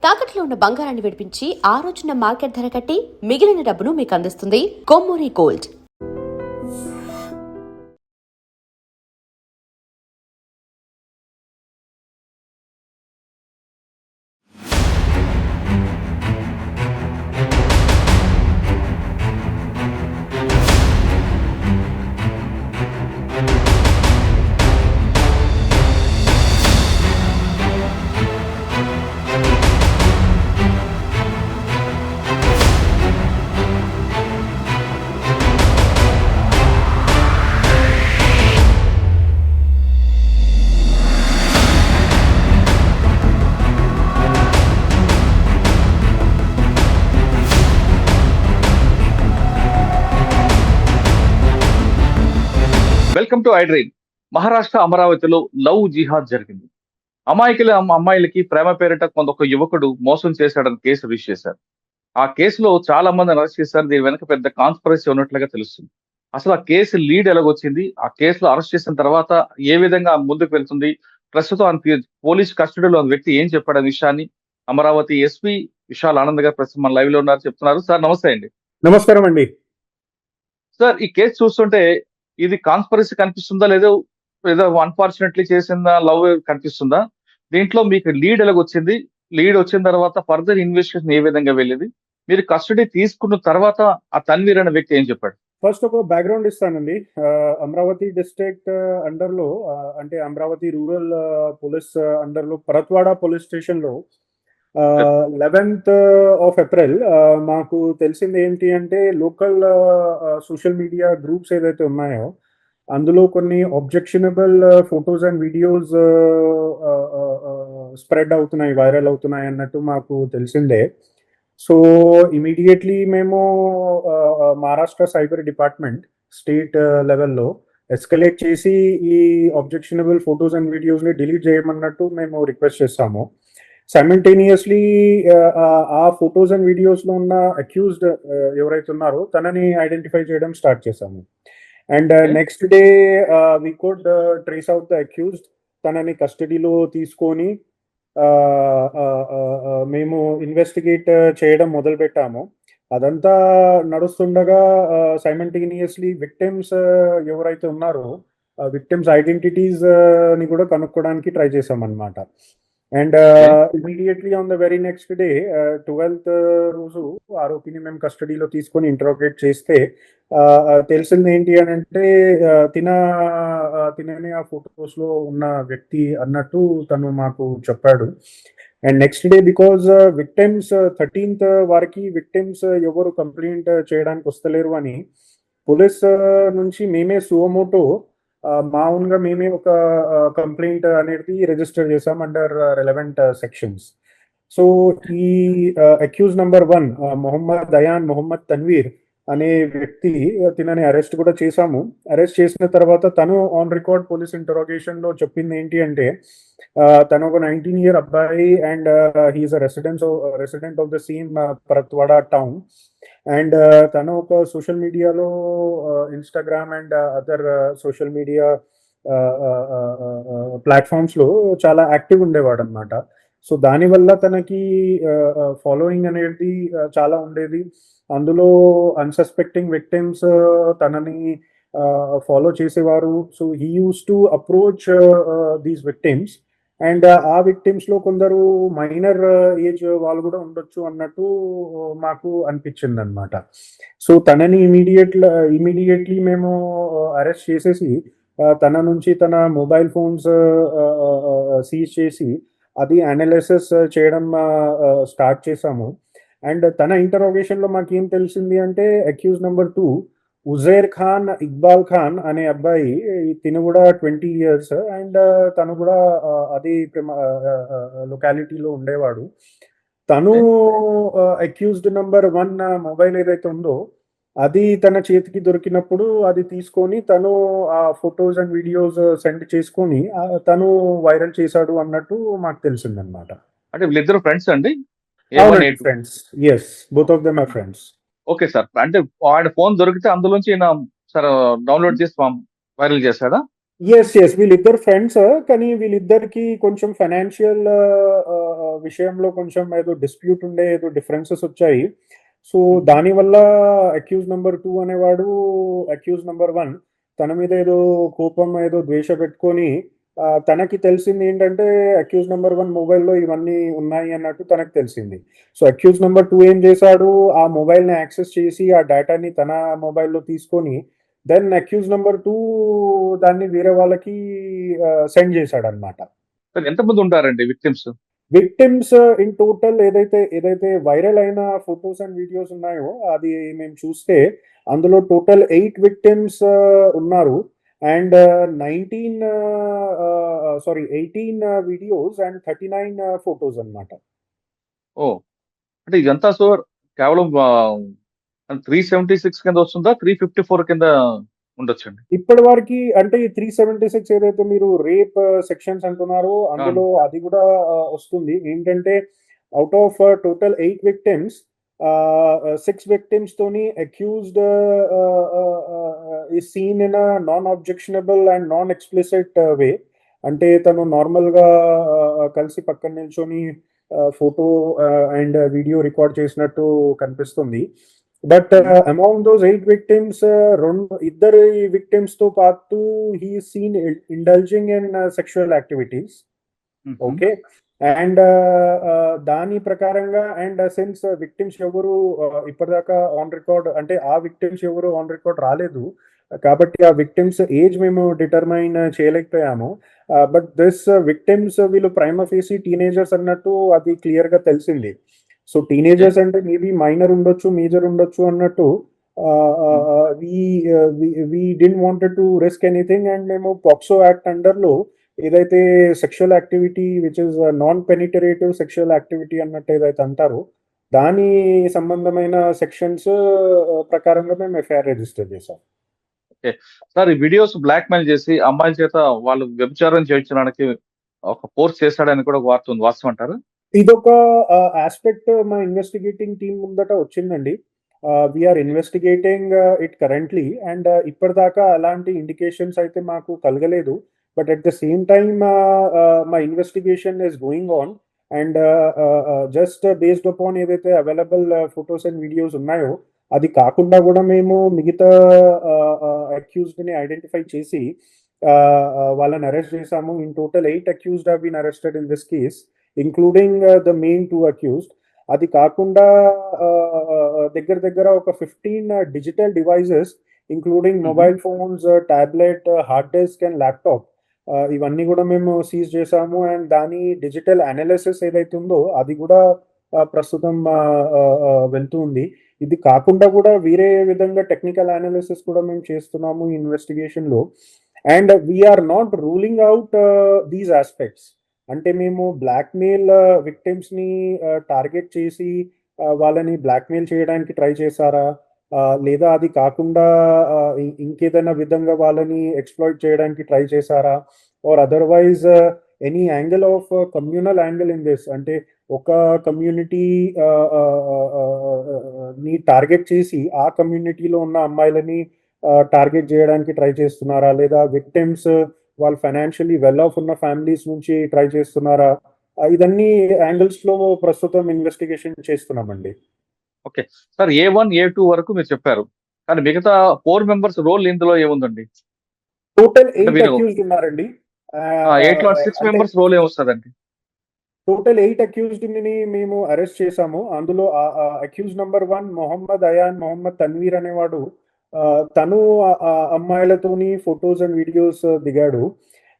తాకట్లో ఉన్న బంగారాన్ని విడిపించి ఆ రోజున మార్కెట్ ధర కట్టి మిగిలిన డబ్బును మీకు అందిస్తుంది Kommuri gold. Welcome to iDream. Maharashtra అమరావతిలో లవ్ జిహాద్ జరిగింది. అమ్మాయిలకి ప్రేమ పేరిట ఒక యువకుడు మోసం చేశాడని కేసు రిజిస్టర్ చేశారు. ఆ కేసులో చాలా మందిని అరెస్ట్ చేశారు. దీని వెనక పెద్ద కాన్స్పిరసీ ఉన్నట్లుగా తెలుస్తుంది. అసలు ఆ కేసు లీడ్ ఎలాగొచ్చింది, ఆ కేసులో అరెస్ట్ చేసిన తర్వాత ఏ విధంగా ముందుకు వెళ్తుంది, ప్రస్తుతం పోలీస్ కస్టడీలో ఉన్న వ్యక్తి ఏం చెప్పాడనే విషయాన్ని అమరావతి ఎస్పీ విశాల్ ఆనంద్ గారు ప్రస్తుతం మన లైవ్ లో ఉన్నారు, చెప్తున్నారు. సార్ నమస్తే అండి. నమస్కారం అండి. సార్, ఈ కేసు చూస్తుంటే ఇది కాన్స్పరసీ కనిపిస్తుందా, ఏదో అన్ఫార్చునేట్లీ చేసిన లవ్ కనిపిస్తుందా? దీంట్లో మీకు లీడ్ ఎలాగొచ్చింది? లీడ్ వచ్చిన తర్వాత ఫర్దర్ ఇన్వెస్టిగేషన్ ఏ విధంగా వెళ్ళింది? మీరు కస్టడీ తీసుకున్న తర్వాత ఆ తన్వీర్ అనే వ్యక్తి ఏం చెప్పాడు? ఫస్ట్ ఒక బ్యాక్గ్రౌండ్ ఇస్తానండి. అమరావతి డిస్ట్రిక్ట్ అండర్ లో అంటే అమరావతి రూరల్ పోలీస్ అండర్ లో పరత్వాడ పోలీస్ స్టేషన్ లో 11th ఆఫ్ ఏప్రిల్ మాకు తెలిసింది ఏంటి అంటే లోకల్ సోషల్ మీడియా గ్రూప్స్ ఏదైతే ఉన్నాయో అందులో కొన్ని objectionable photos and videos spread అవుతున్నాయి, వైరల్ అవుతున్నాయి అన్నట్టు మాకు తెలిసిందే. సో ఇమీడియట్లీ మేము మహారాష్ట్ర సైబర్ డిపార్ట్మెంట్ స్టేట్ లెవెల్లో ఎస్కలేట్ చేసి ఈ ఆబ్జెక్షనబుల్ ఫొటోస్ అండ్ వీడియోస్ని డిలీట్ చేయమన్నట్టు మేము రిక్వెస్ట్ చేస్తాము. సైమల్టేనియస్లీ ఆ ఫొటోస్ అండ్ వీడియోస్లో ఉన్న అక్యూజ్డ్ ఎవరైతే ఉన్నారో తనని ఐడెంటిఫై చేయడం స్టార్ట్ చేశాము. And next day we could trace out the accused. తనని కస్టడీలో తీసుకొని మేము ఇన్వెస్టిగేట్ చేయడం మొదలుపెట్టాము. అదంతా నడుస్తుండగా సైమల్టేనియస్లీ విక్టిమ్స్ ఎవరైతే ఉన్నారో విక్టిమ్స్ ఐడెంటిటీస్ ని కూడా కనుక్కోవడానికి ట్రై చేసామన్నమాట. And immediately on the very next day 12th రోజు ఆరోపిని మేము కస్టడీలో తీసుకొని ఇంటరోగేట్ చేస్తే తెలిసింది ఏంటి అని అంటే తినని ఆ ఫొటోస్ లో ఉన్న వ్యక్తి అన్నట్టు తను మాకు చెప్పాడు. And next day because victims 13th వారికి విక్టిమ్స్ ఎవరు కంప్లైంట్ చేయడానికి వస్తలేరు అని పోలీస్ నుంచి మేమే సువమోటో మా ఓన్గా మేమే ఒక కంప్లైంట్ అనేది రిజిస్టర్ చేసాం అండర్ రెలవెంట్ సెక్షన్స్. సో ఈ accused number 1 Mohammed Dayan Mohammed Tanveer అనే వ్యక్తి తినని అరెస్ట్ కూడా చేశాము. అరెస్ట్ చేసిన తర్వాత తను ఆన్ రికార్డ్ పోలీస్ ఇంటరోగేషన్ లో చెప్పింది ఏంటి అంటే తను ఒక 19-year అబ్బాయి and he's resident of the same Paratwada town. And తను ఒక సోషల్ మీడియాలో Instagram and other social media ప్లాట్ఫామ్స్లో చాలా యాక్టివ్ ఉండేవాడు అనమాట. సో దానివల్ల తనకి ఫాలోయింగ్ అనేది చాలా ఉండేది. అందులో అన్సస్పెక్టింగ్ విక్టిమ్స్ తనని ఫాలో చేసేవారు. So he use to approach these victims and ఆ విక్టిమ్స్ లో కొందరు మైనర్ ఏజ్ వాళ్ళు కూడా ఉండొచ్చు అన్నట్టు మాకు అనిపించింది అనమాట. సో తనని ఇమీడియట్లీ మేము అరెస్ట్ చేసేసి తన నుంచి తన మొబైల్ ఫోన్స్ సీజ్ చేసి అది అనాలిసిస్ చేయడం స్టార్ట్ చేసాము. అండ్ తన ఇంటరోగేషన్ లో మాకేం తెలిసింది అంటే అక్యూజ్ నెంబర్ 2 ఉజైర్ ఖాన్ ఇక్బాల్ ఖాన్ అనే అబ్బాయి, తిను కూడా 20 years అండ్ తను కూడా అదే లొకాలిటీలో ఉండేవాడు. తను అక్యూజ్డ్ నెంబర్ 1 మొబైల్ ఏదైతే ఉందో అది తన చేతికి దొరికినప్పుడు అది తీసుకొని తను ఆ ఫొటోస్ అండ్ వీడియోస్ సెండ్ చేసుకొని తను వైరల్ చేశాడు అన్నట్టు మాకు తెలిసిందనమాట. అంటే వీళ్ళిద్దరు ఫ్రెండ్స్ అండి? Friends. yes, both of them are friends. Okay sir. అంటే ఆయన ఫోన్ దొరికితే అందులోంచి సార్ డౌన్లోడ్ చేసి వైరల్ చేశాడా? వీళ్ళిద్దరు ఫ్రెండ్స్. కానీ వీళ్ళిద్దరికి కొంచెం ఫైనాన్షియల్ విషయంలో కొంచెం ఏదో డిస్ప్యూట్ ఉండే, ఏదో డిఫరెన్సెస్ వచ్చాయి. సో దానివల్ల అక్యూజ్ నెంబర్ 2 అనేవాడు అక్యూజ్ నెంబర్ 1 తన మీద ఏదో కోపం, ఏదో ద్వేష పెట్టుకొని తనకి తెలిసింది ఏంటంటే అక్యూజ్ నెంబర్ 1 మొబైల్‌లో ఇవన్నీ ఉన్నాయి అన్నట్టు తనకు తెలిసింది. సో అక్యూజ్ నెంబర్ 2 ఏం చేశాడు, ఆ మొబైల్‌ని యాక్సెస్ చేసి ఆ డేటాని తన మొబైల్‌లో తీసుకొని దెన్ అక్యూజ్ నెంబర్ 2 దాన్ని వేరే వాళ్ళకి సెండ్ చేశాడన్నమాట. సార్ ఎంతమంది ఉంటారండి విక్టిమ్స్? విక్టిమ్స్ ఇన్ టోటల్ ఏదైతే వైరల్ అయిన ఫోటోస్ అండ్ వీడియోస్ ఉన్నాయో అది మేము చూస్తే అందులో టోటల్ 8 విక్టిమ్స్ ఉన్నారు. అండ్ 18 వీడియోస్ అండ్ 39 ఫోటోస్ అన్నమాట. ఓహ్! అంటే ఇదంతా సార్ కేవలం 376 కింద వస్తుందా? 354 కింద ఉండొచ్చండి? ఇప్పటి వరకి అంటే ఈ 376 ఏదైతే మీరు రేప్ సెక్షన్స్ అంటున్నారో అందులో అవును. అది కూడా వస్తుంది. ఏంటంటే out of total 8 victims 6 victims తోని accused is seen in a non objectionable and non explicit way. అంటే తను నార్మల్‌గా కలిసి పక్కన నిల్చొని ఫోటో అండ్ వీడియో రికార్డ్ చేసినట్టు కనిపిస్తుంది. బట్ అమాంగ్ దోస్ 8 విక్టిమ్స్ ఇద్దరు విక్టిమ్స్ తో పాటు he seen indulging in sexual activities. హుహు. ఓకే. అండ్ దాని ప్రకారంగా అండ్ సిన్స్ విక్టిమ్స్ ఎవరు ఇప్పటిదాకా ఆన్ రికార్డ్ అంటే ఆ విక్టిమ్స్ ఎవరు ఆన్ రికార్డ్ రాలేదు. కాబట్టి ఆ విక్టిమ్స్ ఏజ్ మేము డిటర్మైన్ చేయలేకపోయాము. బట్ దిస్ విక్టిమ్స్ వీళ్ళు ప్రైమా ఫేసి టీనేజర్స్ అన్నట్టు అది క్లియర్ గా తెలిసింది. So okay. టీనేజర్స్ అంటే మేబీ మైనర్ ఉండొచ్చు, మేజర్ ఉండొచ్చు అన్నట్టు hmm. We didn't wanted to risk anything and మేము పాక్సో యాక్ట్ అండర్‌లో ఏదైతే sexual activity which is non penetrative sexual activity అన్నట్టు ఏదైతే అంటారో దాని సంబంధమైన సెక్షన్స్ ప్రకారంగా మేము ఎఫ్ఐఆర్ రిజిస్టర్ చేసాం. ఓకే. సార్ ఈ వీడియోస్ బ్లాక్‌మెయిల్ చేసి అమ్మాయిల చేత వాళ్ళు వ్యభిచారం చేయించడానికి ఒక ఫోర్స్ చేశాడని కూడా ఒక వార్త ఉంది. వాస్తవం అంటారా? ఇదొక యాస్పెక్ట్ మా ఇన్వెస్టిగేటింగ్ టీమ్ ముందట వచ్చిందండి. We are investigating it currently and ఇప్పటిదాకా అలాంటి ఇండికేషన్స్ అయితే మాకు కలగలేదు. But at the same time my investigation is going on and just based upon ఏదైతే అవైలబుల్ ఫోటోస్ అండ్ వీడియోస్ ఉన్నాయో అది కాకుండా కూడా మేము మిగతా అక్యూజ్డ్‌ని ఐడెంటిఫై చేసి వాళ్ళని అరెస్ట్ చేసాము. In total 8 accused have been arrested in this case including the main 2 accused. అది కాకుండా దగ్గర దగ్గర ఒక 15 డిజిటల్ డివైసెస్ ఇంక్లూడింగ్ హుహు. Mobile phones, tablet, hard disk and laptop ఇవన్నీ కూడా మేము సీజ్ చేసాము. అండ్ దాని డిజిటల్ అనాలిసిస్ ఏదైతే ఉందో అది కూడా ప్రస్తుతం వెళ్తూ ఉంది. ఇది కాకుండా కూడా వేరే విధంగా టెక్నికల్ అనాలిసిస్ కూడా మేము చేస్తున్నాము ఈ ఇన్వెస్టిగేషన్‌లో. And we are not ruling out these aspects. అంటే మేము బ్లాక్‌మెయిల్ విక్టిమ్స్‌ని టార్గెట్ చేసి వాళ్ళని బ్లాక్‌మెయిల్ చేయడానికి ట్రై చేశారా? లేదా అది కాకుండా ఇంకేదైనా విధంగా వాళ్ళని ఎక్స్‌ప్లాయిట్ చేయడానికి ట్రై చేశారా? Or otherwise any angle of communal angle in this అంటే ఒక కమ్యూనిటీ ని టార్గెట్ చేసి ఆ కమ్యూనిటీలో ఉన్న అమ్మాయిలని టార్గెట్ చేయడానికి ట్రై చేస్తున్నారా? లేదా విక్టిమ్స్ వాళ్ళు ఫైనాన్షియల్లీ వెల్ ఆఫ్ ఉన్న ఫ్యామిలీస్ నుంచి ట్రై చేస్తున్నారా? ఇదన్నీ యాంగిల్స్‌లో ప్రస్తుతం ఇన్వెస్టిగేషన్ చేస్తున్నామండి. ఓకే. సార్ ఏ1, ఏ2 వరకు మీరు చెప్పారు. కానీ మిగతా 4 మెంబర్స్ రోల్ ఇందులో ఏముందండి? టోటల్ అంటే 8 మీరు అక్యూజ్డ్ ఉన్నారండి. 8లో 6 అంటే మెంబర్స్ రోల్ ఏమొస్తదండి? టోటల్ 8 అక్యూజ్డ్‌ని మేము అరెస్ట్ చేసాము. అందులో అక్యూజ్ నంబర్ 1 మొహమ్మద్ అయాన్, మొహమ్మద్ తన్వీర్ అనేవాడు తను అమ్మాయిలతోని ఫోటోస్ అండ్ వీడియోస్ దిగాడు.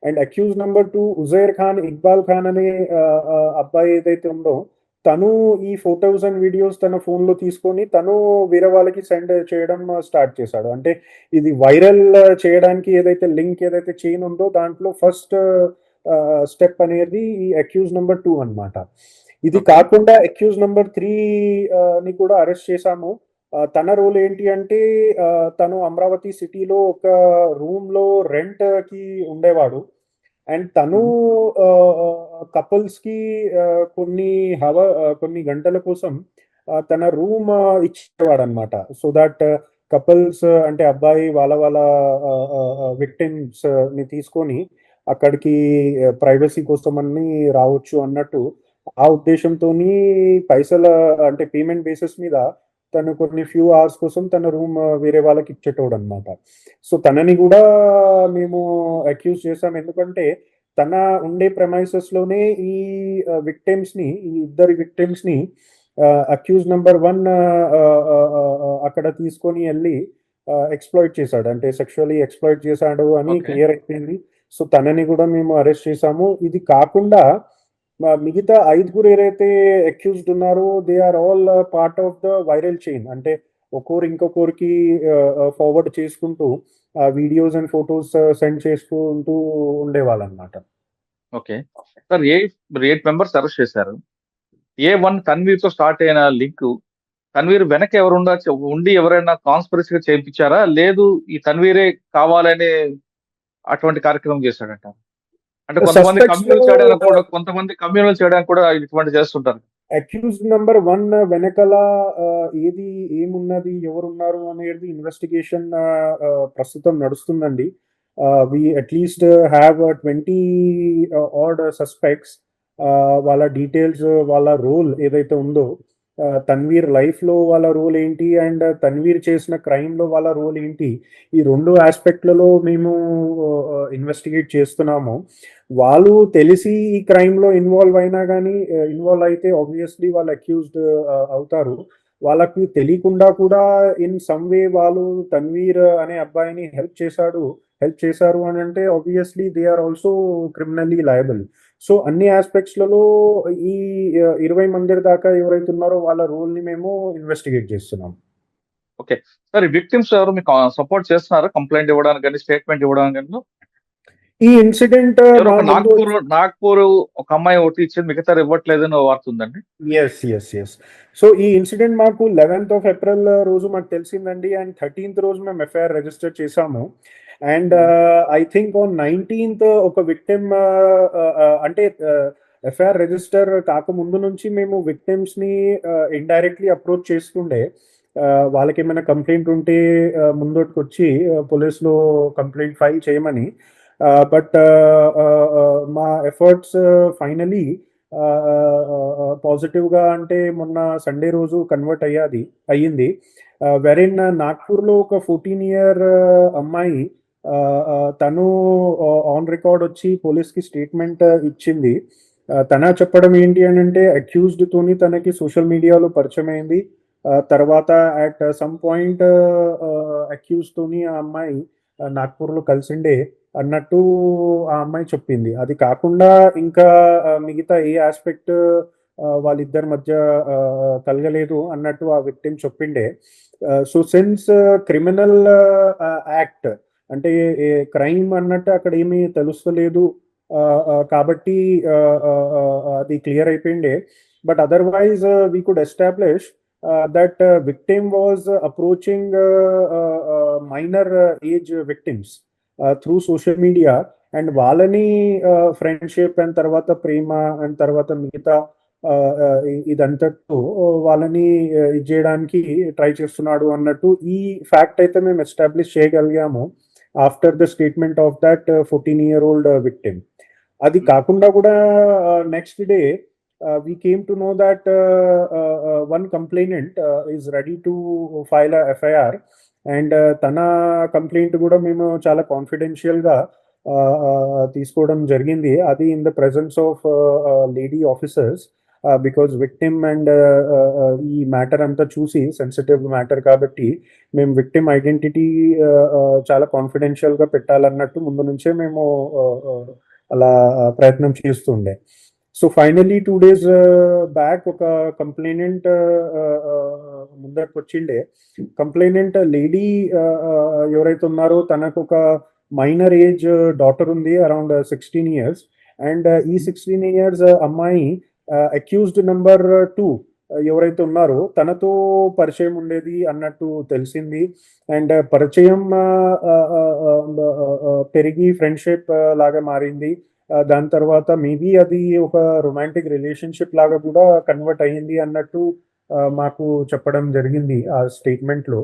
And accused number 2 Uzair Khan, Iqbal Khan అనే అబ్బాయి ఏదైతే ఉందో తను ఈ ఫోటోస్ అండ్ వీడియోస్ తన ఫోన్‌లో తీసుకొని తను వేరే వాళ్ళకి సెండ్ చేయడం స్టార్ట్ చేశాడు. అంటే ఇది వైరల్ చేయడానికి ఏదైతే లింక్ ఏదైతే చైన్ ఉందో దాంట్లో ఫస్ట్ స్టెప్ అనేది ఈ అక్యూజ్ నంబర్ 2 అన్నమాట. ఇది ఓకే. కాకుండా అక్యూజ్ నంబర్ 3 ని కూడా అరెస్ట్ చేశాము. తన రోల్ ఏంటి అంటే తను అమరావతి సిటీలో ఒక రూమ్‌లో రెంట్‌కి ఉండేవాడు. అండ్ తను హుహు. కపుల్స్‌కి కొన్ని గంటల కోసం తన రూమ్ ఇచ్చేవాడన్నమాట. సో దట్ కపుల్స్ అంటే అబ్బాయి వాళ్ళ విక్టిమ్స్ ని తీసుకొని అక్కడికి ప్రైవసీ కోసం అన్ని రావచ్చు అన్నట్టు ఆ ఉద్దేశంతో పైసల అంటే పేమెంట్ బేసిస్ మీద తను కొన్ని ఫ్యూ అవర్స్ కోసం తన రూమ్ వేరే వాళ్ళకి ఇచ్చేటోడు అనమాట. సో తనని కూడా మేము అక్యూజ్ చేసాం, ఎందుకంటే తన ఉండే ప్రెమైసెస్ లోనే ఈ విక్టిమ్స్ ని, ఈ ఇద్దరి విక్టిమ్స్ ని అక్యూజ్ నెంబర్ 1 అక్కడ తీసుకొని వెళ్ళి ఎక్స్‌ప్లాయిట్ చేశాడు. అంటే సెక్షువల్లీ ఎక్స్‌ప్లాయిట్ చేశాడు అని ఓకే. క్లియర్ అయిపోయింది. సో తనని కూడా మేము అరెస్ట్ చేశాము. ఇది కాకుండా మిగతా 5గురు ఏదైతే అక్యూజ్డ్ ఉన్నారో they are all part of the viral chain. అంటే ఒక్కోరు ఇంకొకరికి ఫార్వర్డ్ చేసుకుంటూ వీడియోస్ అండ్ ఫోటోస్ సెండ్ చేసుకుంటూ ఉండేవాళ్ళనమాట. ఓకే. సార్ 8 మెంబర్స్ అరెస్ట్ చేశారు. A1 తన్వీర్‌తో స్టార్ట్ అయిన లింకు తన్వీర్ వెనక ఉండి ఎవరైనా కాన్స్పిరసీ‌గా చేపించారా? లేదు ఈ తన్వీరే కావాలనే అటువంటి కార్యక్రమం చేశాడంటారా? అంటే సస్పెక్ట్స్ లో కొంతమంది కమ్యూనల్ చేయడానికి కూడా ఇటువంటి చేస్తుంటారు. అక్యూజ్డ్ నెంబర్ 1 వెనకాల ఏది ఏమున్నది, ఎవరున్నారు అనేది ఇన్వెస్టిగేషన్ ప్రస్తుతం నడుస్తుందండి. వి అట్లీస్ట్ హ్యావ్ 20 ఆడ్ సస్పెక్ట్స్. వాళ్ళ డీటెయిల్స్, వాళ్ళ రోల్ ఏదైతే ఉందో, తన్వీర్ లైఫ్ లో వాళ్ళ రోల్ ఏంటి అండ్ తన్వీర్ చేసిన క్రైమ్ లో వాళ్ళ రోల్ ఏంటి, ఈ 2 ఆస్పెక్ట్లలో మేము ఇన్వెస్టిగేట్ చేస్తున్నాము. వాళ్ళు తెలిసి ఈ క్రైమ్ లో ఇన్వాల్వ్ అయినా కానీ ఇన్వాల్వ్ అయితే ఆబ్వియస్లీ వాళ్ళు అక్యూజ్డ్ అవుతారు. వాళ్ళకి తెలియకుండా కూడా ఇన్ సమ్ వే వాళ్ళు తన్వీర్ అనే అబ్బాయిని హెల్ప్ చేశారు అని అంటే obviously they are also criminally liable. So అన్ని ఆస్పెక్ట్స్లలో ఈ 20 మంది దాకా ఎవరైతే ఉన్నారో వాళ్ళ రోల్ ని మేము ఇన్వెస్టిగేట్ చేస్తున్నాం. ఓకే. సార్ ఈ విక్టిమ్స్ ఎవరు మీకు సపోర్ట్ చేస్తున్నారా? కంప్లెయింట్ ఇవ్వడానికి గాని, స్టేట్మెంట్ ఇవ్వడానికి గాని? ఈ ఇన్సిడెంట్ ఎవరో మా ఒక ముందు నాగ్పూర్ ఒక అమ్మాయి ఒకటి ఇచ్చింది, మిగతారు ఇవ్వట్లేదని ఓ వార్త ఉందండి. ఎస్. సో ఈ ఇన్సిడెంట్ మాకు 11th ఆఫ్ ఏప్రిల్ రోజు మాకు తెలిసిందండి. అండ్ 13th రోజు మేము ఎఫ్ఐఆర్ రిజిస్టర్ చేసాము. And I think on 19th ఒక విక్టిమ్ అంటే ఎఫ్ఐఆర్ రిజిస్టర్ కాకముందు నుంచి మేము విక్టిమ్స్ ని ఇండైరెక్ట్లీ అప్రోచ్ చేస్తుండే. వాళ్ళకి ఏమైనా కంప్లైంట్ ఉంటే ముందటికి వచ్చి పోలీసులో కంప్లైంట్ ఫైల్ చేయమని. బట్ మా ఎఫర్ట్స్ ఫైనలీ పాజిటివ్గా అంటే మొన్న సండే రోజు కన్వర్ట్ అయ్యింది. వెరిన్ నాగ్పూర్లో ఒక 14-year అమ్మాయి తను ఆన్ రికార్డ్ వచ్చి పోలీస్కి స్టేట్మెంట్ ఇచ్చింది. తన చెప్పడం ఏంటి అని అంటే అక్యూజ్డ్ తోని తనకి సోషల్ మీడియాలో పరిచయం అయింది. తర్వాత అట్ సమ్ పాయింట్ అక్యూజ్ తోని ఆ అమ్మాయి నాగ్పూర్లో కలిసిండే అన్నట్టు ఆ అమ్మాయి చెప్పింది. అది కాకుండా ఇంకా మిగతా ఏ ఆస్పెక్ట్ వాళ్ళిద్దరి మధ్య కలగలేదు అన్నట్టు ఆ విక్టిమ్ చెప్పిండే. సో సిన్స్ క్రిమినల్ యాక్ట్ అంటే క్రైమ్ అన్నట్టు అక్కడ ఏమీ తెలుస్తలేదు కాబట్టి అది క్లియర్ అయిపోయిండే. But otherwise we could establish that victim was approaching minor age victims through social media and వాళ్ళని ఫ్రెండ్షిప్ అండ్ తర్వాత ప్రేమ అండ్ తర్వాత మిగతా ఇదంతట్టు వాళ్ళని ఇది చేయడానికి ట్రై చేస్తున్నాడు అన్నట్టు ఈ ఫ్యాక్ట్ అయితే మేము ఎస్టాబ్లిష్ చేయగలిగాము after the statement of that 14-year-old victim. అది కాకుండా కూడా next day we came to know that one complainant is ready to file a FIR and తన కంప్లైంట్ కూడా మేము చాలా కాన్ఫిడెన్షియల్గా తీసుకోవడం జరిగింది. అది in the presence of lady officers because victim and ఈ మ్యాటర్ అంతా చూసి సెన్సిటివ్ మ్యాటర్ కాబట్టి మేము విక్టిమ్ ఐడెంటిటీ చాలా కాన్ఫిడెన్షియల్గా పెట్టాలన్నట్టు ముందు నుంచే మేము అలా ప్రయత్నం చేస్తుండే. సో ఫైనలీ 2 days బ్యాక్ ఒక కంప్లైనెంట్ ముందరకు వచ్చిండే. కంప్లైనెంట్ లేడీ ఎవరైతే ఉన్నారో తనకు ఒక మైనర్ ఏజ్ డాటర్ ఉంది, అరౌండ్ 16 years. అండ్ ఈ 16 years అమ్మాయి అక్యూజ్డ్ నెంబర్ 2 ఎవరైతే ఉన్నారో తనతో పరిచయం ఉండేది అన్నట్టు తెలిసింది. అండ్ పరిచయం పెరిగి ఫ్రెండ్షిప్ లాగా మారింది. దాని తర్వాత మేబీ అది ఒక రొమాంటిక్ రిలేషన్షిప్ లాగా కూడా కన్వర్ట్ అయ్యింది అన్నట్టు మాకు చెప్పడం జరిగింది ఆ స్టేట్మెంట్లో.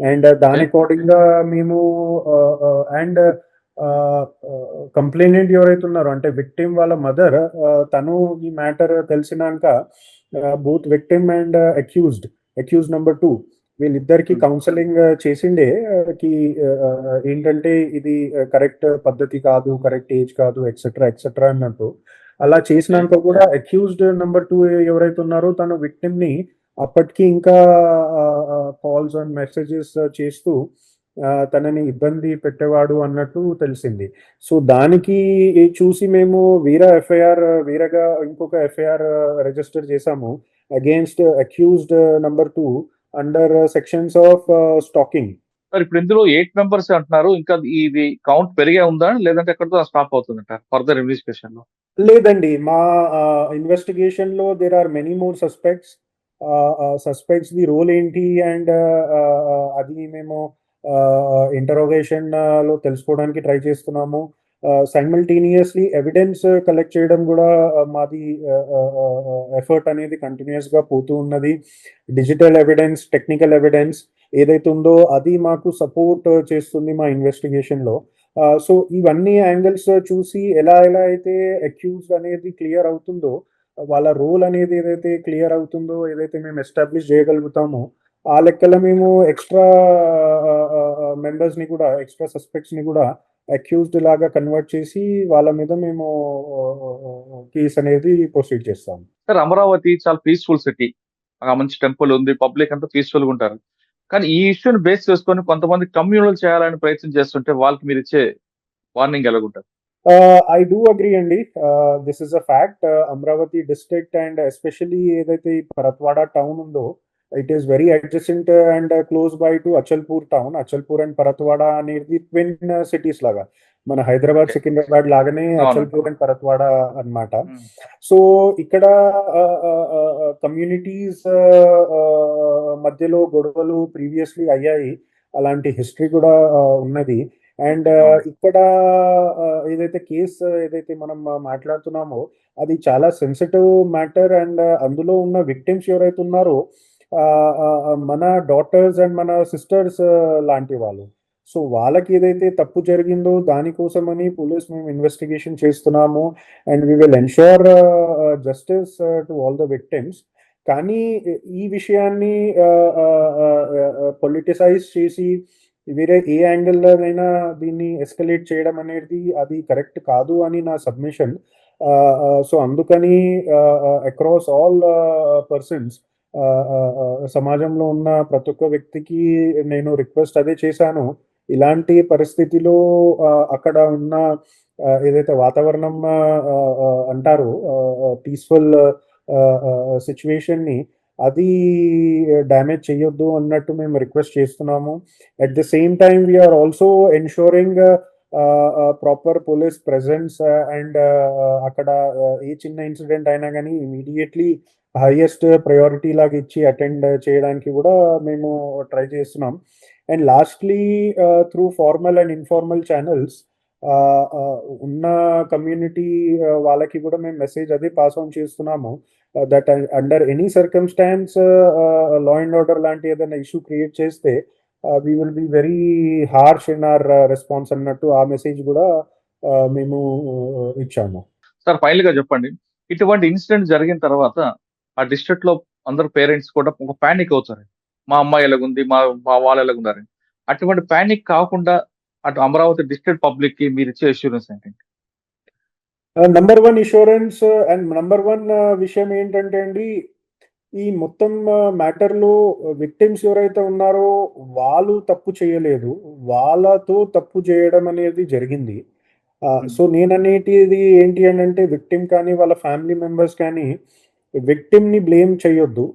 అండ్ దాని అకార్డింగ్గా మేము అండ్ కంప్లైనెంట్ ఎవరైతే ఉన్నారో అంటే విక్టిమ్ వాళ్ళ మదర్, తను ఈ మ్యాటర్ తెలిసినాక both victim and accused number 2 వీళ్ళిద్దరికి కౌన్సిలింగ్ చేసిండే, కి ఏంటంటే ఇది కరెక్ట్ పద్ధతి కాదు, కరెక్ట్ ఏజ్ కాదు, ఎక్సెట్రా ఎక్సెట్రా అన్నట్టు. అలా చేసినాక కూడా అక్యూజ్డ్ నెంబర్ 2 ఎవరైతే ఉన్నారో తను విక్టిమ్ ని అప్పటికి ఇంకా కాల్స్ అండ్ మెసేజెస్ చేస్తూ తనని ఇబ్బంది పెట్టేవాడు అన్నట్టు తెలిసింది. సో దానికి చూసి మేము వీరగా ఇంకొక ఎఫ్ఐఆర్ రిజిస్టర్ చేశాము against accused number 2 under sections of stalking. Sir ఇప్పుడు ఇందులో 8 మెంబర్స్ అంటున్నారు. ఇంకా ఇది కౌంట్ పెరిగే ఉందా, లేదంటే ఎక్కడితో స్టాప్ అవుతుందంట ఫర్దర్ ఇన్వెస్టిగేషన్ లో? లేదండి, మా ఇన్వెస్టిగేషన్ లో there are many more suspects the role ఏంటి అండ్ అది మేము ఇంటరోగేషన్ లో తెలుసుకోవడానికి ట్రై చేస్తున్నాము. సైమల్టేనియస్లీ ఎవిడెన్స్ కలెక్ట్ చేయడం కూడా మాది ఎఫర్ట్ అనేది కంటిన్యూస్ గా పోతూ ఉన్నది. డిజిటల్ ఎవిడెన్స్, టెక్నికల్ ఎవిడెన్స్ ఏదైతే ఉందో అది మాకు సపోర్ట్ చేస్తుంది మా ఇన్వెస్టిగేషన్ లో. సో ఇవన్నీ యాంగిల్స్ చూసి ఎలా అయితే అక్యూజ్డ్ అనేది క్లియర్ అవుతుందో, వాళ్ళ రోల్ అనేది ఏదైతే క్లియర్ అవుతుందో, ఏదైతే మేము ఎస్టాబ్లిష్ చేయగలుగుతామో ఆ లెక్కలో మేము ఎక్స్ట్రా మెంబర్స్ ని కూడా, ఎక్స్ట్రా సస్పెక్ట్స్ ని కూడా అక్యూజ్డ్ లాగా కన్వర్ట్ చేసి వాళ్ళ మీద మేము కేసు అనేది ప్రొసీడ్ చేస్తాం. సార్ అమరావతి చాలా పీస్ఫుల్ సిటీ, మంచి టెంపుల్ ఉంది, పబ్లిక్ అంతా పీస్ఫుల్ గా ఉంటారు. కానీ ఈ ఇష్యూని బేస్ చేసుకొని కొంతమంది కమ్యూనల్ చేయాలని ప్రయత్నం చేస్తుంటే వాళ్ళకి మీరు ఇచ్చే warning ఎలాగుంటారు? I do agree, Andy. This is a fact. Amravati district and especially ఏదైతే ఈ పరత్వాడ టౌన్ ఉందో, it is very adjacent and close by to Achalpur town. Achalpur and పరత్వాడ అనేది ట్విన్ సిటీస్ లాగా, మన హైదరాబాద్ సికింద్రాబాద్ లాగానే అచల్పూర్ అండ్ పరత్వాడ అన్నమాట. సో ఇక్కడ కమ్యూనిటీస్ మధ్యలో గొడవలు ప్రీవియస్లీ అయ్యాయి, అలాంటి హిస్టరీ కూడా ఉన్నది. అండ్ ఇక్కడ ఏదైతే కేసు ఏదైతే మనం మాట్లాడుతున్నామో అది చాలా సెన్సిటివ్ మ్యాటర్. అండ్ అందులో ఉన్న విక్టిమ్స్ ఎవరైతే ఉన్నారో మన డాటర్స్ అండ్ మన సిస్టర్స్ లాంటి వాళ్ళు. సో వాళ్ళకి ఏదైతే తప్పు జరిగిందో దానికోసమని పోలీస్ మేము ఇన్వెస్టిగేషన్ చేస్తున్నాము and we will ensure justice to all the victims. కానీ ఈ విషయాన్ని పొలిటిసైజ్ చేసి వేరే ఏ యాంగిల్లోనైనా దీన్ని ఎస్కలేట్ చేయడం అనేది అది కరెక్ట్ కాదు అని నా సబ్మిషన్. సో అందుకని అక్రాస్ ఆల్ పర్సన్స్, సమాజంలో ఉన్న ప్రతి ఒక్క వ్యక్తికి నేను రిక్వెస్ట్ అదే చేశాను, ఇలాంటి పరిస్థితిలో అక్కడ ఉన్న ఏదైతే వాతావరణం అంటారో పీస్ఫుల్ సిచ్యువేషన్ని అది డ్యామేజ్ చేయొద్దు అన్నట్టు మేము రిక్వెస్ట్ చేస్తున్నాము. At the same time we are also ensuring proper police presence and అక్కడ ఏ చిన్న ఇన్సిడెంట్ అయినా కానీ ఇమీడియట్లీ హైయెస్ట్ ప్రయారిటీ లాగా ఇచ్చి అటెండ్ చేయడానికి కూడా మేము ట్రై చేస్తున్నాం. And lastly through formal and informal channels ఉన్న కమ్యూనిటీ వాళ్ళకి కూడా మేము మెసేజ్ అదే పాస్ ఆన్ చేస్తున్నాము, that under any circumstances law and order లాంటి ఏదైనా ఇష్యూ క్రియేట్ చేస్తే we will be very harsh in our response అన్నట్టు ఆ మెసేజ్ కూడా మేము ఇచ్చాము. సార్ ఫైనల్ గా చెప్పండి, ఇటువంటి ఇన్సిడెంట్ జరిగిన తర్వాత ఆ డిస్ట్రిక్ట్ లో అందరు పేరెంట్స్ కూడా ఒక పానిక్ అవుతారు, మా అమ్మాయి ఎలాగుంది, మా మా వాళ్ళు ఎలాగున్నారు. అటువంటి పానిక్ కాకుండా అటు అమరావతి డిస్ట్రిక్ట్ పబ్లిక్ కి మీరు ఇచ్చే అష్యూరెన్స్ ఏంటంటే? నంబర్ 1 ఇన్సూరెన్స్ అండ్ నంబర్ 1 విషయం ఏంటంటే అండి, ఈ మొత్తం మ్యాటర్లో విక్టిమ్స్ ఎవరైతే ఉన్నారో వాళ్ళు తప్పు చేయలేదు, వాళ్ళతో తప్పు చేయడం అనేది జరిగింది. సో నేననేటిది ఏంటి అని అంటే, విక్టిమ్ కానీ వాళ్ళ ఫ్యామిలీ మెంబర్స్ కానీ విక్టిమ్ని బ్లేమ్ చేయొద్దు.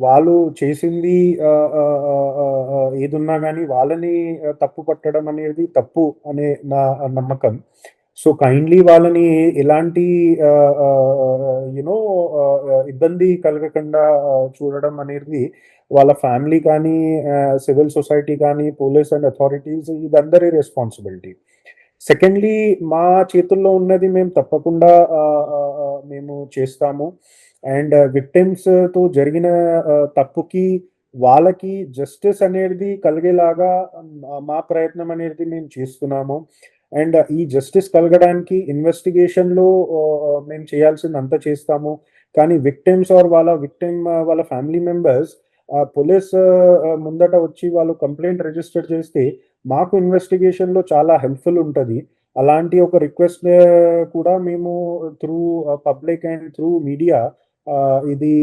వాళ్ళు చేసింది ఏదున్నా కానీ వాళ్ళని తప్పు పట్టడం అనేది తప్పు అనే నా నమ్మకం. సో కైండ్లీ వాళ్ళని ఎలాంటి యునో ఇబ్బంది కలగకుండా చూడడం అనేది వాళ్ళ ఫ్యామిలీ కానీ, సివిల్ సొసైటీ కానీ, పోలీస్ అండ్ అథారిటీస్ ఇదందరి రెస్పాన్సిబిలిటీ. సెకండ్లీ మా చేతుల్లో ఉన్నది మేము తప్పకుండా మేము చేస్తాము. అండ్ విక్టిమ్స్ తో జరిగిన తప్పుకి వాళ్ళకి జస్టిస్ అనేది కలిగేలాగా మా ప్రయత్నం అనేది మేము చేస్తున్నాము. అండ్ ఈ జస్టిస్ కలగడానికి ఇన్వెస్టిగేషన్లో మేము చేయాల్సిందంతా చేస్తాము. కానీ విక్టిమ్స్ ఆర్ వాళ్ళ ఫ్యామిలీ మెంబర్స్ పోలీస్ ముందట వచ్చి వాళ్ళు కంప్లైంట్ రిజిస్టర్ చేస్తే మాకు ఇన్వెస్టిగేషన్లో చాలా హెల్ప్ఫుల్ ఉంటుంది. అలాంటి ఒక రిక్వెస్ట్ కూడా మేము through public and through media ఇది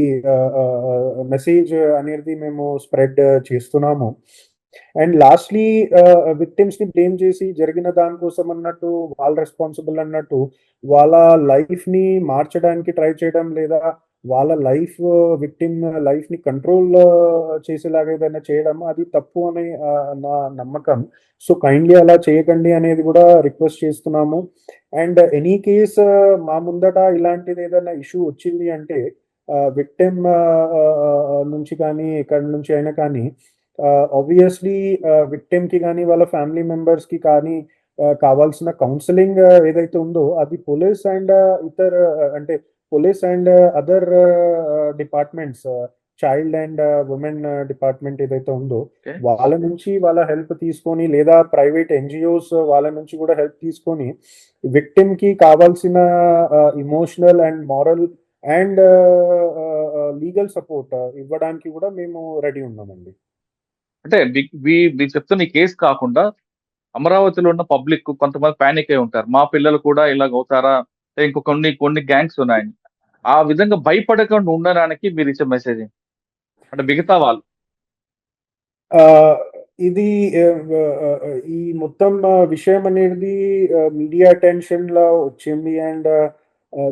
మెసేజ్ అనేది మేము స్ప్రెడ్ చేస్తున్నాము. అండ్ లాస్ట్లీ విక్టిమ్స్ ని బ్లేమ్ చేసి జరిగిన దానికోసం అన్నట్టు వాళ్ళ రెస్పాన్సిబుల్ అన్నట్టు వాళ్ళ లైఫ్ ని మార్చడానికి ట్రై చేయడం లేదా వాళ్ళ విక్టిమ్ లైఫ్ ని కంట్రోల్ చేసేలాగా ఏదైనా చేయడం అది తప్పు అని నా నమ్మకం. సో కైండ్లీ అలా చేయకండి అనేది కూడా రిక్వెస్ట్ చేస్తున్నాము. అండ్ ఎనీ కేస్ మా ముందట ఇలాంటిది ఏదైనా ఇష్యూ వచ్చింది అంటే విక్టిమ్ నుంచి కానీ ఎక్కడి నుంచి అయినా కానీ ఆబ్వియస్లీ విక్టిమ్ కి కానీ వాళ్ళ ఫ్యామిలీ మెంబర్స్ కి కానీ కావాల్సిన కౌన్సిలింగ్ ఏదైతే ఉందో అది పోలీస్ అండ్ ఇతర అంటే police and other departments child and women department ఏదైతే ఉందో Okay. వాళ్ళ నుంచి వాళ్ళ హెల్ప్ తీసుకొని లేదా ప్రైవేట్ ఎన్జిఓస్ వాళ్ళ నుంచి కూడా హెల్ప్ తీసుకొని విక్టిమ్ కి కావాల్సిన emotional and moral and legal support ఇవ్వడానికి కూడా మేము రెడీ ఉన్నామండి. అంటే మీరు చెప్తున్న ఈ కేసు కాకుండా అమరావతిలో ఉన్న పబ్లిక్ కొంతమంది పానిక్ అయి ఉంటారు. మా పిల్లలు కూడా ఇలాగ అవుతారా? ఇంకో కొన్ని కొన్ని గ్యాంగ్స్ ఉన్నాయి. ఆ విధంగా భయపడకుండా ఉండడానికి మీరు ఇచ్చే మెసేజ్ ఏంటి? అంటే మిగతా వాళ్ళు ఆహ్, ఇది ఈ మొత్తం విషయం అనేది మీడియా అటెన్షన్‌లో వచ్చింది. అండ్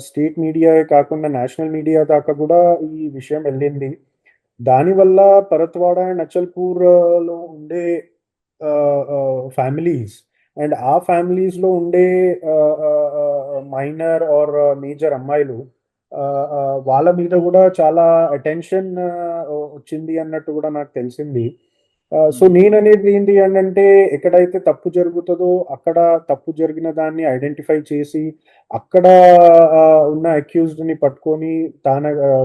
స్టేట్ మీడియాయే కాకుండా నేషనల్ మీడియా దాకా కూడా ఈ విషయం వెళ్ళింది. దానివల్ల పరత్వాడ అండ్ అచల్పూర్‌లో ఉండే ఫ్యామిలీస్ అండ్ ఆ ఫ్యామిలీస్‌లో ఉండే మైనర్ ఆర్ మేజర్ అమ్మాయిలు వాళ్ళ మీద కూడా చాలా అటెన్షన్ వచ్చింది అన్నట్టు కూడా నాకు తెలిసింది. సో నేననేది ఏంటి అనంటే ఎక్కడైతే తప్పు జరుగుతదో అక్కడ తప్పు జరిగిన దాన్ని ఐడెంటిఫై చేసి అక్కడ ఉన్న అక్యూజ్డ్‌ని పట్టుకొని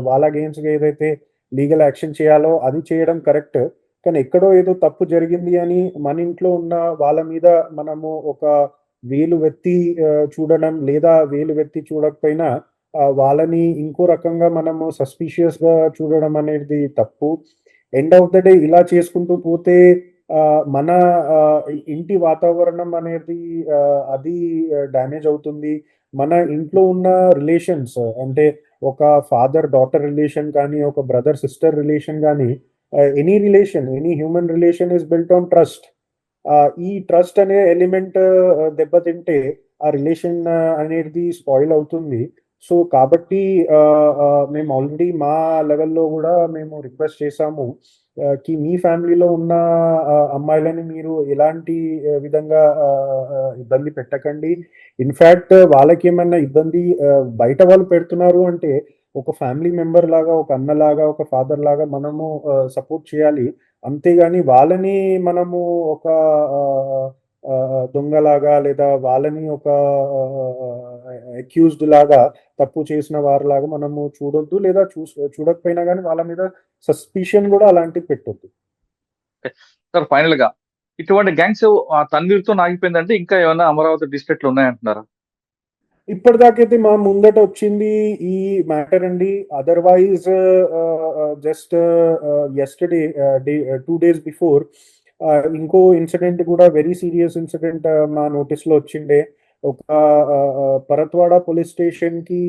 వాళ్ళ అగెయిన్స్ట్‌గా ఏదైతే లీగల్ యాక్షన్ చేయాలో అది చేయడం కరెక్ట్. కానీ ఎక్కడో ఏదో తప్పు జరిగింది అని మన ఇంట్లో ఉన్న వాళ్ళ మీద మనము ఒక వేలు వెత్తి చూడడం లేదా వేలు వెత్తి చూడకపోయినా వాళ్ళని ఇంకో రకంగా మనము సస్పీషియస్‌గా చూడడం అనేది తప్పు. ఎండ్ ఆఫ్ ద డే ఇలా చేసుకుంటూ పోతే మన ఇంటి వాతావరణం అనేది అది డ్యామేజ్ అవుతుంది. మన ఇంట్లో ఉన్న రిలేషన్స్ అంటే ఒక ఫాదర్ డాటర్ రిలేషన్ కానీ, ఒక బ్రదర్ సిస్టర్ రిలేషన్ గానీ any relation, any human relation is built on trust. ఈ ట్రస్ట్ అనే ఎలిమెంట్ దెబ్బతింటే ఆ రిలేషన్ అనేది స్పాయిల్ అవుతుంది. సో కాబట్టి మేము ఆల్రెడీ మా లెవెల్‌లో గూడా మేము రిక్వెస్ట్ చేసాము. కి మీ ఫ్యామిలీలో ఉన్న అమ్మాయిలని మీరు ఎలాంటి విధంగా ఇబ్బంది పెట్టకండి. ఇన్‌ఫాక్ట్ వాళ్ళకేమన్నా ఇబ్బంది బయట వాళ్ళు పెడుతున్నారు అంటే ఒక ఫ్యామిలీ మెంబర్ లాగా, ఒక అన్నలాగా, ఒక ఫాదర్ లాగా మనము సపోర్ట్ చేయాలి. అంతేగాని వాళ్ళని మనము ఒక ఆహ్, దొంగలాగా లేదా వాళ్ళని ఒక అక్యూజ్డ్ లాగా తప్పు చేసిన వారిలాగా మనము చూడొద్దు. లేదా చూడకపోయినా గానీ వాళ్ళ మీద సస్పిషన్ గూడా అలాంటివి పెట్టొద్దు. సార్ ఫైనల్ గా ఇటువంటి గ్యాంగ్స్ తన్వీర్‌తో ఆగిపోయిందంటే ఇంకా ఏమన్నా అమరావతి డిస్ట్రిక్ట్‌లో ఉన్నాయంటున్నారా? ఇప్పటిదాకైతే మా ముందట వచ్చింది ఈ మ్యాటర్ అండి. Otherwise just yesterday 2 days before ఇంకో ఇన్సిడెంట్ కూడా వెరీ సీరియస్ ఇన్సిడెంట్ మా నోటీస్‌లో వచ్చిండే. ఒక పరత్వాడ పోలీస్ స్టేషన్‌కి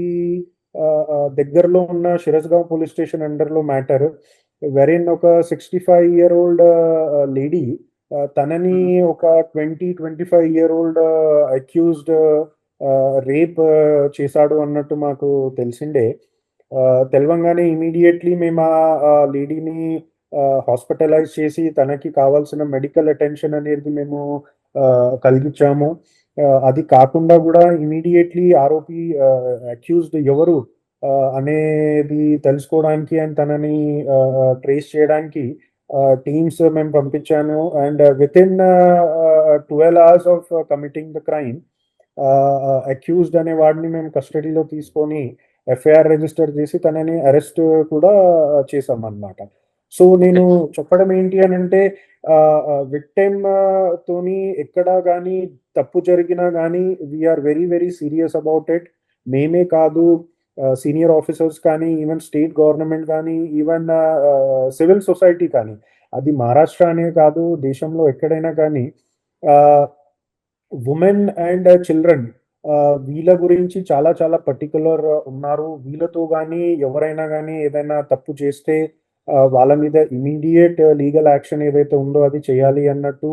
దగ్గరలో ఉన్న షిరస్గావ్ పోలీస్ స్టేషన్ అండర్‌లో మ్యాటర్. వెరీన్ ఒక 65 ఇయర్ ఓల్డ్ లేడీ తనని ఒక 25 ఇయర్ ఓల్డ్ అక్యూజ్డ్ రేప్ చేశాడు అన్నట్టు మాకు తెలిసిండే. తెలవంగానే ఇమ్మీడియేట్‌లీ మేము లేడీని హాస్పిటలైజ్ చేసి తనకి కావాల్సిన మెడికల్ అటెన్షన్ అనేది మేము కలిగించాము. అది కాకుండా గూడా ఇమ్మీడియేట్‌లీ ఆరోపి అక్యూజ్డ్ ఎవరు అనేది తెలుసుకోవడానికి అండ్ తనని ట్రేస్ చేయడానికి టీమ్స్ మేము పంపించాను. And within 12 hours of committing the crime accused అనే వాడిని మేము కస్టడీలో తీసుకొని ఎఫ్ఐఆర్ రిజిస్టర్ చేసి తనని అరెస్ట్ కూడా చేసామన్నమాట. సో నేను చెప్పడం ఏంటి అని అంటే విక్టిమ్ తోని ఎక్కడ కానీ తప్పు జరిగినా కానీ we are very very serious about it. మేమే కాదు, సీనియర్ ఆఫీసర్స్ కానీ, ఈవెన్ స్టేట్ గవర్నమెంట్ కానీ, ఈవెన్ సివిల్ సొసైటీ కానీ, అది మహారాష్ట్ర అనే కాదు దేశంలో ఎక్కడైనా కానీ ఉమెన్ అండ్ చిల్డ్రన్ వీళ్ళ గురించి చాలా చాలా పర్టికులర్ ఉన్నారు. వీళ్ళతో కానీ ఎవరైనా కానీ ఏదైనా తప్పు చేస్తే వాళ్ళ మీద ఇమీడియట్ లీగల్ యాక్షన్ ఏదైతే ఉందో అది చేయాలి అన్నట్టు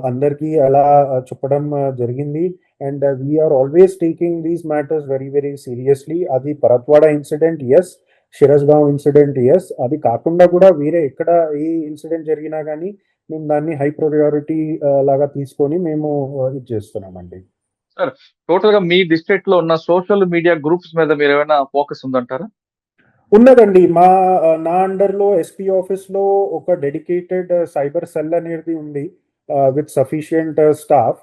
అందరికీ అలా చెప్పడం జరిగింది. And we are always taking these matters very very seriously. అది Paratwada incidents, Shirasgaon incidents, అది కాకుండా కూడా వేరే ఎక్కడ ఏ ఇన్సిడెంట్ జరిగినా కానీ మేము దాన్ని హై ప్రయారిటీ లాగా తీసుకొని మేము ఇది చేస్తున్నామండి. సార్, టోటల్ గా మీ డిస్ట్రిక్ట్ లో ఉన్న సోషల్ మీడియా గ్రూప్స్ మీద మీరు ఏమైనా ఫోకస్ ఉందంటారా? ఉన్నదండి. నా అండర్లో ఎస్పీ ఆఫీస్లో ఒక డెడికేటెడ్ సైబర్ సెల్ అనేది ఉంది with sufficient staff.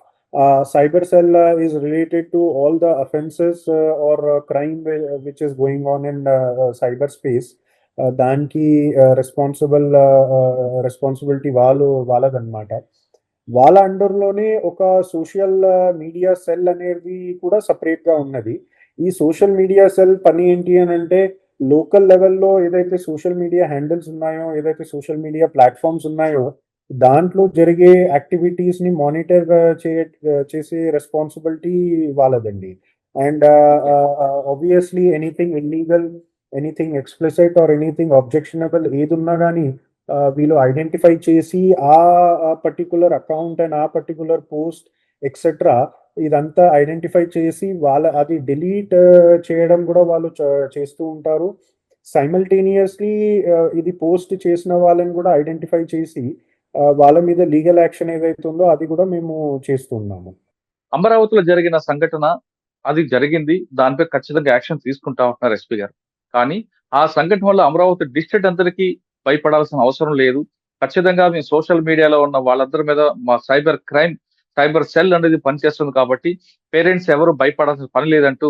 Cyber cell is related to all the offences or crime which is going on in cyber space. దానికి రెస్పాన్సిబిలిటీ వాళ్ళదన్నమాట. వాళ్ళ అండర్లోనే ఒక సోషల్ మీడియా సెల్ అనేది కూడా సపరేట్గా ఉన్నది. ఈ సోషల్ మీడియా సెల్ పని ఏంటి అని అంటే లోకల్ లెవెల్లో ఏదైతే సోషల్ మీడియా హ్యాండిల్స్ ఉన్నాయో, ఏదైతే సోషల్ మీడియా ప్లాట్ఫామ్స్ ఉన్నాయో దాంట్లో జరిగే యాక్టివిటీస్ ని మానిటర్ చేసే రెస్పాన్సిబిలిటీ వాళ్ళదండి. And obviously anything illegal, anything explicit or anything objectionable ఏది ఉన్నా కానీ వీళ్ళు ఐడెంటిఫై చేసి ఆ పర్టికులర్ అకౌంట్ అండ్ ఆ పర్టికులర్ పోస్ట్ ఎక్సెట్రా ఇదంతా ఐడెంటిఫై చేసి అది డిలీట్ చేయడం కూడా వాళ్ళు చేస్తూ ఉంటారు. సైమల్టేనియస్లీ ఇది పోస్ట్ చేసిన వాళ్ళని కూడా ఐడెంటిఫై చేసి వాళ్ళ మీద లీగల్ యాక్షన్ ఏదైతే ఉందో అది కూడా మేము చేస్తున్నాము. అమరావతిలో జరిగిన సంఘటన అది జరిగింది, దానిపై ఖచ్చితంగా యాక్షన్ తీసుకుంటా ఉంటున్నారు ఎస్పీ గారు. కానీ ఆ సంఘటన వల్ల అమరావతి డిస్ట్రిక్ట్ అందరికీ భయపడాల్సిన అవసరం లేదు. ఖచ్చితంగా మీ సోషల్ మీడియాలో ఉన్న వాళ్ళందరి మీద మా సైబర్ సెల్ అనేది పనిచేస్తుంది కాబట్టి పేరెంట్స్ ఎవరు భయపడాల్సిన పని లేదంటూ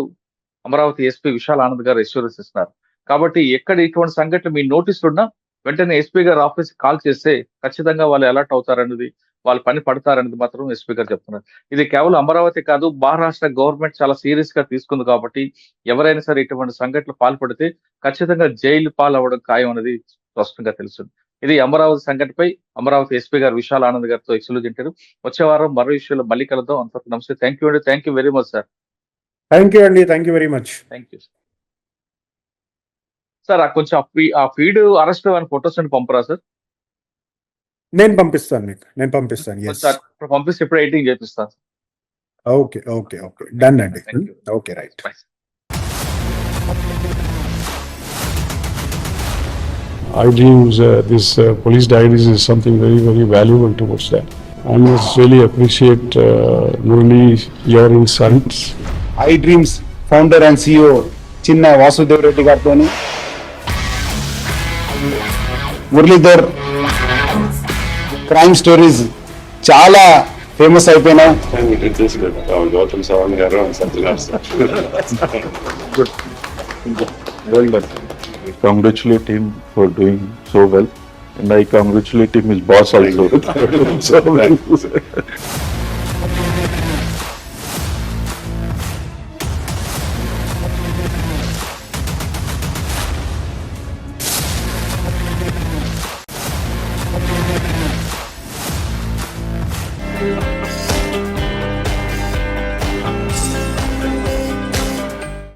అమరావతి ఎస్పీ విశాల్ ఆనంద్ గారు ఎష్యూరెన్స్ ఇస్తున్నారు. కాబట్టి ఎక్కడ ఇటువంటి సంఘటన మీ నోటీసులు ఉన్నా వెంటనే ఎస్పీ గారు ఆఫీస్ కాల్ చేస్తే ఖచ్చితంగా వాళ్ళు అలర్ట్ అవుతారనేది, వాళ్ళు పని పడతారనేది మాత్రం ఎస్పీ గారు చెప్తున్నారు. ఇది కేవలం అమరావతి కాదు, మహారాష్ట్ర గవర్నమెంట్ చాలా సీరియస్ గా తీసుకుంది కాబట్టి ఎవరైనా సరే ఇటువంటి సంఘటనలు పాల్పడితే ఖచ్చితంగా జైలు పాలవ్వడం ఖాయం అనేది స్పష్టంగా తెలుస్తుంది. ఇది అమరావతి సంఘటనపై అమరావతి ఎస్పీ గారు విశాల్ ఆనంద్ గారితో ఎక్స్క్లూజివ్ ఇంటర్వ్యూ. వచ్చే వారం మరో విషయంలో మళ్ళీ కలుద్దాం. అంతవరకు నమస్తే. థ్యాంక్ యూ అండి. Thank you very much sir. Thank you అండి. Thank you very much. Thank you sir. కొంచెం ఆ ఫీడ్ అరెస్ట్ అని ఫొటోస్ అని పంపరా సార్? నేను పంపిస్తాను మీకు. సార్ పంపిస్తే ఇప్పుడు ఎడిటింగ్ చేపిస్తాను. ఓకే డన్ అండి. Okay right. iDreams, this police diaries is something very, very valuable towards that. I must really appreciate Murali, your insights. iDreams founder and CEO Chinna Vasudev Reddy గారితోని Muralidhar crime stories చాలా famous అయిపోయినాయి. Gautam Savan garu and Satyanar sir. Good. Well done. I congratulate him for doing so well, and I congratulate him his boss also. So well.